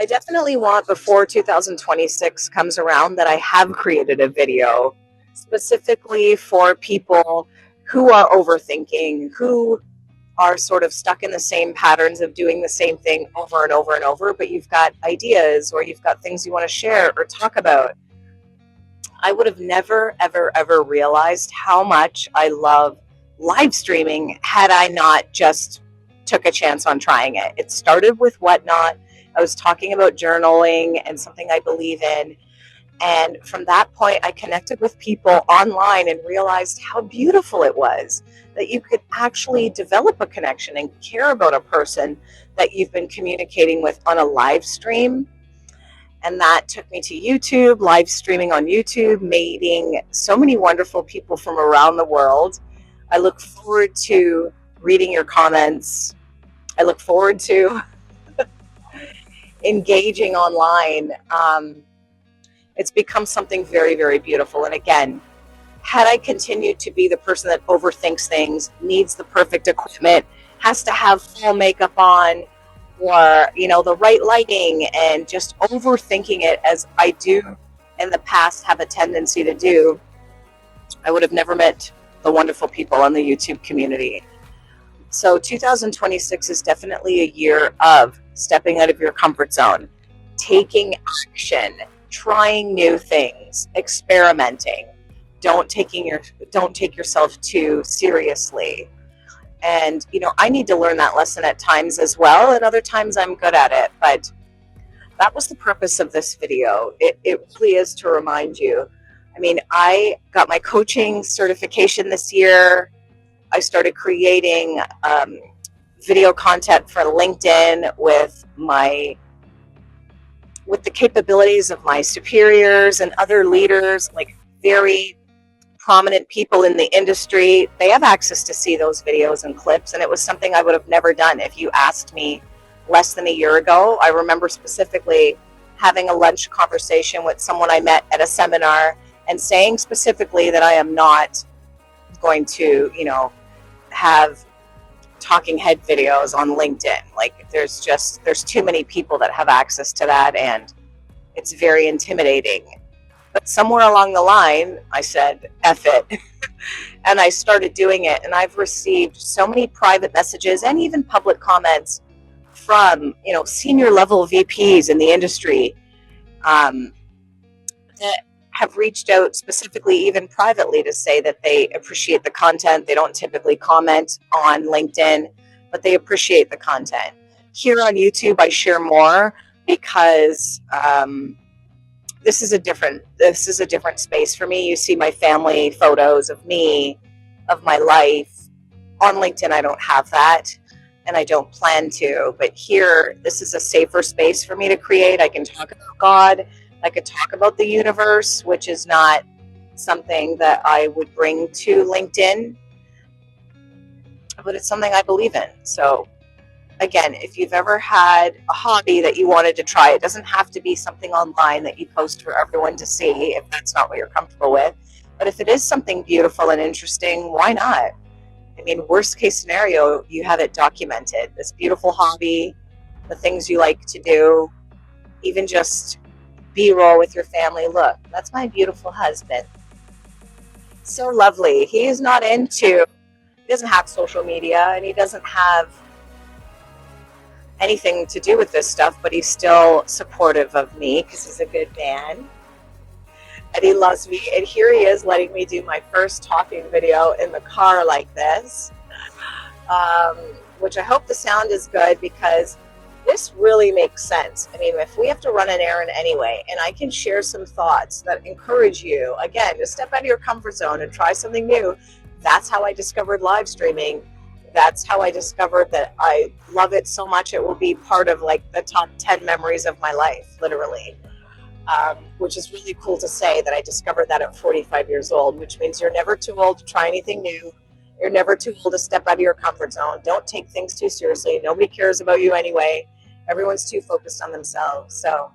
I definitely want before 2026 comes around that I have created a video specifically for people who are overthinking, who are sort of stuck in the same patterns of doing the same thing over and over and over, but you've got ideas or you've got things you want to share or talk about. I would have never, ever, ever realized how much I love live streaming had I not just took a chance on trying it. It started with Whatnot. I was talking about journaling and something I believe in. And from that point, I connected with people online and realized how beautiful it was that you could actually develop a connection and care about a person that you've been communicating with on a live stream. And that took me to YouTube, live streaming on YouTube, meeting so many wonderful people from around the world. I look forward to reading your comments. I look forward to engaging online. It's become something very, very beautiful. And again, had I continued to be the person that overthinks things, needs the perfect equipment, has to have full makeup on, or the right lighting, and just overthinking it as I do in the past have a tendency to do, I would have never met the wonderful people on the YouTube community. So 2026 is definitely a year of stepping out of your comfort zone, taking action, trying new things, experimenting. Don't take yourself too seriously. And I need to learn that lesson at times as well, and other times I'm good at it. But that was the purpose of this video. It really is to remind you. I mean, I got my coaching certification this year. I started creating video content for LinkedIn with the capabilities of my superiors and other leaders, like very prominent people in the industry. They have access to see those videos and clips, and it was something I would have never done if you asked me less than a year ago. I remember specifically having a lunch conversation with someone I met at a seminar and saying specifically that I am not going to, have talking head videos on LinkedIn. Like there's too many people that have access to that, and it's very intimidating. But somewhere along the line, I said, F it. And I started doing it. And I've received so many private messages and even public comments from, senior level VPs in the industry that have reached out specifically, even privately, to say that they appreciate the content. They don't typically comment on LinkedIn, but they appreciate the content. Here on YouTube, I share more because this is a different space for me. You see my family photos of me, of my life. On LinkedIn, I don't have that, and I don't plan to. But here, this is a safer space for me to create. I can talk about God. I could talk about the universe, which is not something that I would bring to LinkedIn, but it's something I believe in. So again, if you've ever had a hobby that you wanted to try, it doesn't have to be something online that you post for everyone to see if that's not what you're comfortable with. But if it is something beautiful and interesting, why not? I mean, worst case scenario, you have it documented. This beautiful hobby, the things you like to do, even just B-roll with your family. Look, that's my beautiful husband. So lovely. He doesn't have social media, and he doesn't have anything to do with this stuff, but he's still supportive of me because he's a good man and he loves me. And here he is letting me do my first talking video in the car like this, which I hope the sound is good, because this really makes sense. I mean, if we have to run an errand anyway, and I can share some thoughts that encourage you, again, to step out of your comfort zone and try something new. That's how I discovered live streaming. That's how I discovered that I love it so much it will be part of like the top 10 memories of my life, literally, which is really cool to say that I discovered that at 45 years old, which means you're never too old to try anything new. You're never too old to step out of your comfort zone. Don't take things too seriously. Nobody cares about you anyway. Everyone's too focused on themselves. So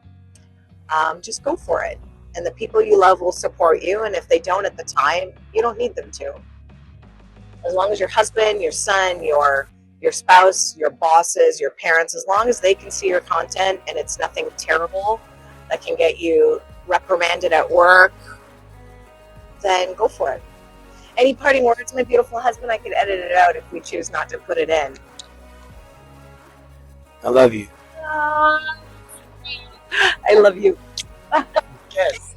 just go for it. And the people you love will support you. And if they don't at the time, you don't need them to. As long as your husband, your son, your your spouse, your bosses, your parents, as long as they can see your content and it's nothing terrible that can get you reprimanded at work, then go for it. Any parting words, my beautiful husband? I could edit it out if we choose not to put it in. I love you. I love you. Yes.